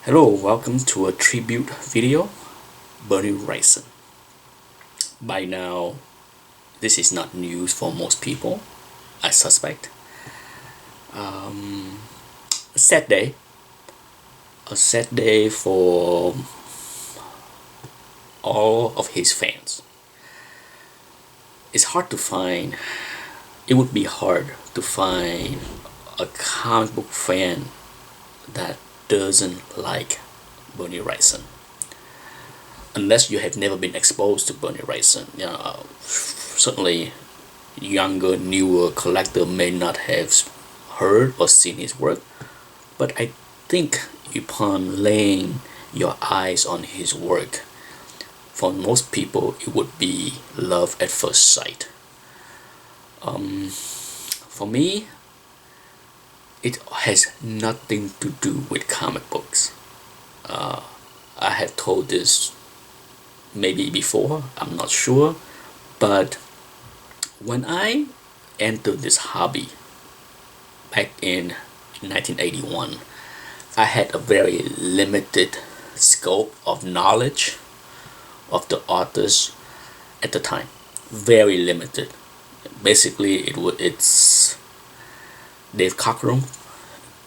Hello, welcome to a tribute video, Bernie Wrightson. By now, this is not news for most people, I suspect. A sad day. A sad day for all of his fans. It's hard to find, it would be hard to find a comic book fan that doesn't like Bernie Wrightson. Unless you have never been exposed to Bernie Wrightson. Certainly younger, newer collector may not have heard or seen his work, but I think upon laying your eyes on his work, for most people it would be love at first sight. For me, it has nothing to do with comic books. I have told this maybe before, I'm not sure, but when I entered this hobby back in 1981, I had a very limited scope of knowledge of the authors at the time. Very limited. Basically, it's Dave Cockrum,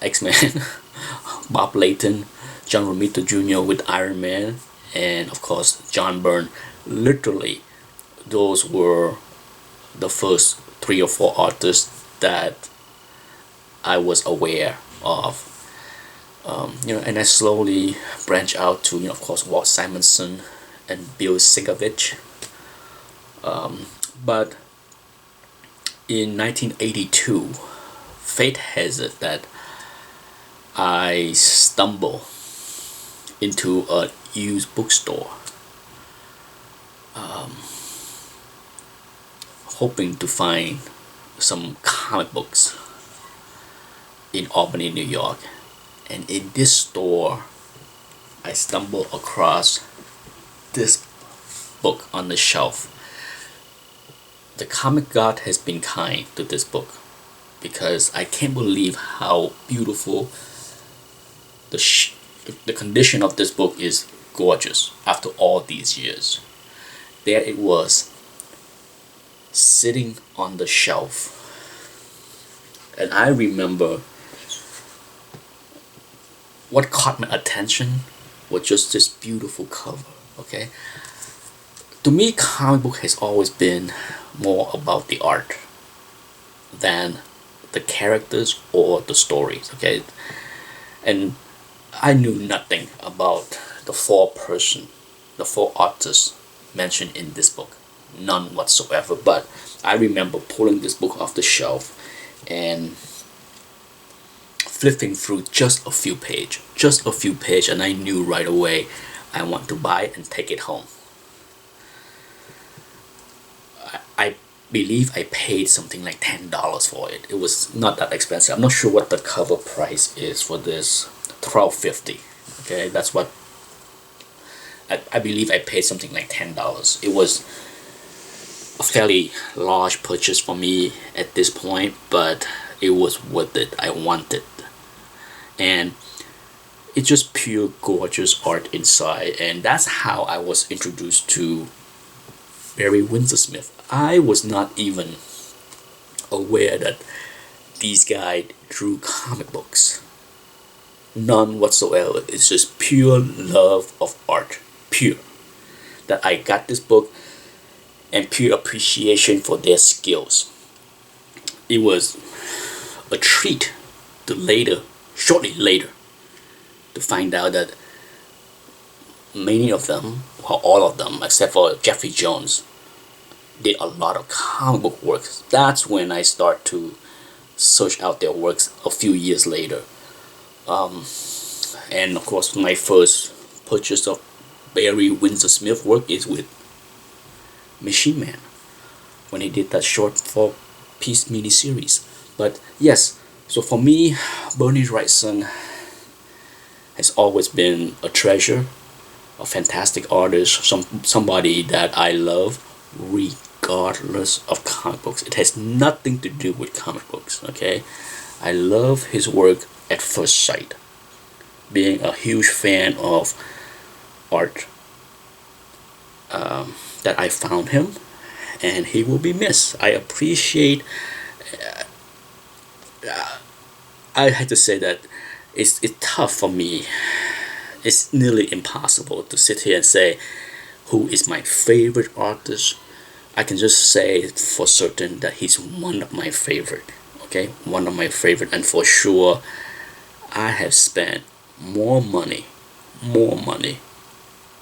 X-Men, Bob Layton, John Romita Jr. with Iron Man, and of course John Byrne. Literally, those were the first 3 or 4 authors that I was aware of. And I slowly branched out to, of course, Walt Simonson and Bill Sienkiewicz. But in 1982, fate has it that I stumbled into a used bookstore, hoping to find some comic books in Albany, New York. And in this store, I stumbled across this book on the shelf. The comic god has been kind to this book, because I can't believe how beautiful the condition of this book is. Gorgeous after all these years. There it was, sitting on the shelf, and I remember what caught my attention was just this beautiful cover. Okay, to me, comic book has always been more about the art than the characters or the stories. Okay, and I knew nothing about the 4 authors mentioned in this book, none whatsoever. But I remember pulling this book off the shelf and flipping through just a few pages, and I knew right away I want to buy it and take it home. I believe I paid something like $10 for it. It was not that expensive. I'm not sure what the cover price is for this. $12.50. Okay, that's what I believe I paid, something like $10. It was a fairly large purchase for me at this point, but it was worth it. I wanted, and it's just pure gorgeous art inside, and that's how I was introduced to Barry Windsor Smith. I was not even aware that these guys drew comic books. None whatsoever. It's just pure love of art. Pure. That I got this book, and pure appreciation for their skills. It was a treat to shortly later, to find out that many of them, or all of them, except for Jeffrey Jones, did a lot of comic book works. That's when I start to search out their works a few years later. And of course, my first purchase of Barry Windsor Smith work is with Machine Man, when he did that short 4-piece miniseries. But yes, so for me, Bernie Wrightson has always been a treasure, a fantastic artist, somebody that I love regardless of comic books. It has nothing to do with comic books. Okay, I love his work at first sight. being a huge fan of art, that I found him, and he will be missed. I appreciate. I had to say that it's tough for me. It's nearly impossible to sit here and say who is my favorite artist. I can just say for certain that he's one of my favorite. Okay, one of my favorite, and for sure, I have spent more money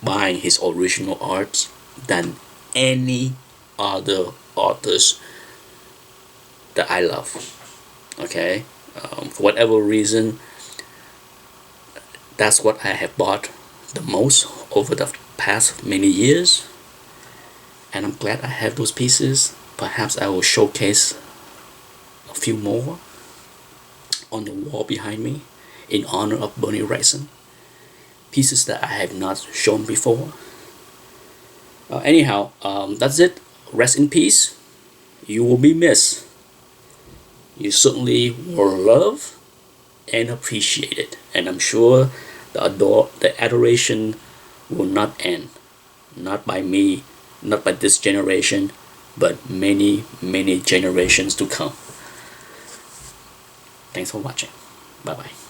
buying his original art than any other artist that I love. Okay, for whatever reason, that's what I have bought the most over the past many years, and I'm glad I have those pieces. Perhaps I will showcase a few more on the wall behind me in honor of Bernie Wrightson. Pieces that I have not shown before. Anyhow, that's it. Rest in peace. You will be missed. You certainly were loved and appreciated, and I'm sure the adoration will not end. Not by me, not by this generation, but many generations to come. Thanks for watching. Bye bye.